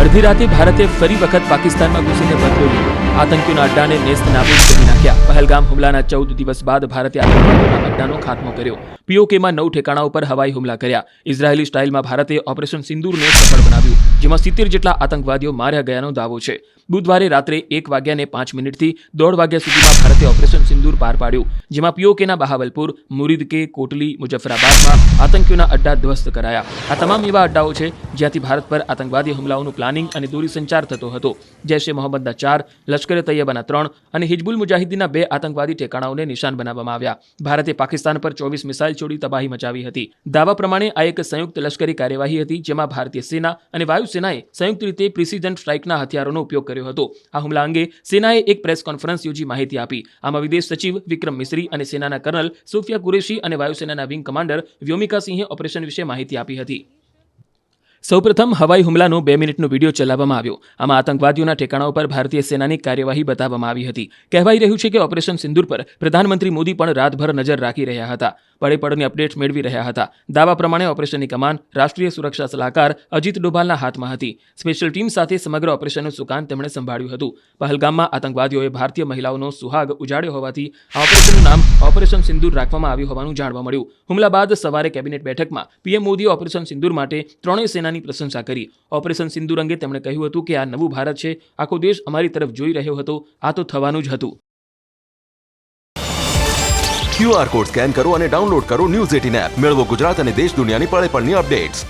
અડધી રાતે ભારતે ફરી વખત પાકિસ્તાનમાં ઘૂસીને બદલો લીધો. આતંકીઓના અડ્ડાને નેસ્ત નાબૂદ કરી નાખ્યા. પહેલગામ હુમલાના 14 દિવસ બાદ ભારતે આતંકવાદીઓના અડ્ડાનો ખાત્મો કર્યો. પીઓકેમાં 9 ઠેકાણાઓ પર હવાઈ હુમલા કર્યા. ઇઝરાયેલી સ્ટાઇલમાં ભારતે ઓપરેશન સિંદૂરને સફળ બનાવ્યું, જેમાં 70 જેટલા આતંકવાદીઓ માર્યા ગયાનો દાવો છે. બુધવારે રાત્રે 1:05 થી 1:30 વાગ્યા સુધીમાં ભારતે ઓપરેશન સિંદૂર પાર પાડ્યું, જેમાં પીઓકેના બહાવલપુર, મુરીદકે, કોટલી, મુજફ્ફરાબાદમાં આતંકીઓના અડ્ડા ધ્વસ્ત કરાયા. આ તમામ એવા અડ્ડાઓ છે જ્યાંથી ભારત પર આતંકવાદી હુમલાઓનું પ્લાનિંગ અને દૂરસંચાર થતો હતો. જૈશ-એ મોહમ્મદના 4, લશ્કરે તૈયબાના 3 અને હિજબુલ મુજાહિદ્દીનના 2 આતંકવાદી ઠેકાણાઓને નિશાન બનાવવામાં આવ્યા. ભારતે પાકિસ્તાન પર 24 મિસાઇલ છોડી તબાહી મચાવી હતી. દાવા પ્રમાણે આ એક સંયુક્ત લશ્કરી કાર્યવાહી હતી, જેમાં ભારતીય સેના અને વાયુસેનાએ સંયુક્ત રીતે પ્રિસિઝન સ્ટ્રાઇકના હથિયારોનો ઉપયોગ કર્યો હતો. આ હુમલા અંગે સેનાએ એક પ્રેસ કોન્ફરન્સ યોજી માહિતી આપી. આમાં વિદેશ સચિવ વિક્રમ મિસ્રી અને સેનાના કર્નલ સોફિયા કુરેશી અને વાયુસેનાના વિંગ કમાન્ડર વ્યોમિકા સિંહે ઓપરેશન વિશે માહિતી આપી હતી. સૌપ્રથમ હવાઈ હુમલાનો 2 મિનિટનો વિડીયો ચલાવવામાં આવ્યો. આમાં આતંકવાદીઓના ઠેકાણાઓ પર ભારતીય સેનાની કાર્યવાહી બતાવવામાં આવી હતી. કહેવાઈ રહ્યું છે કે ઓપરેશન સિંદૂર પર પ્રધાનમંત્રી મોદી પણ રાતભર નજર રાખી રહ્યા હતા, પળે-પળની અપડેટ્સ મેળવી રહ્યા હતા. દાવા પ્રમાણે ઓપરેશનની કમાન રાષ્ટ્રીય સુરક્ષા સલાહકાર અજીત ડોભાલના હાથમાં હતી. સ્પેશિયલ ટીમ સાથે સમગ્ર ઓપરેશનનું સુકાન તેમણે સંભાળ્યું હતું. પહેલગામમાં આતંકવાદીઓએ ભારતીય મહિલાઓનો સુહાગ ઉજાડ્યો હોવાથી આ ઓપરેશનનું નામ ઓપરેશન સિંદૂર રાખવામાં આવ્યું હોવાનું જાણવા મળ્યું. હુમલા બાદ સવારે કેબિનેટ બેઠકમાં પીએમ મોદીએ ઓપરેશન સિંદૂર માટે ત્રણેય સેનાની પ્રશંસા કરી. ઓપરેશન સિંદૂર અંગે તેમણે કહ્યું હતું કે આ નવું ભારત છે, આખો દેશ અમારી તરફ જોઈ રહ્યો હતો, આ તો થવાનું જ હતું. QR કોડ સ્કેન કરો અને ડાઉનલોડ કરો ન્યૂઝ 18 એપ. મેળવો ગુજરાત અને દેશ દુનિયાની પળે પળની અપડેટ્સ.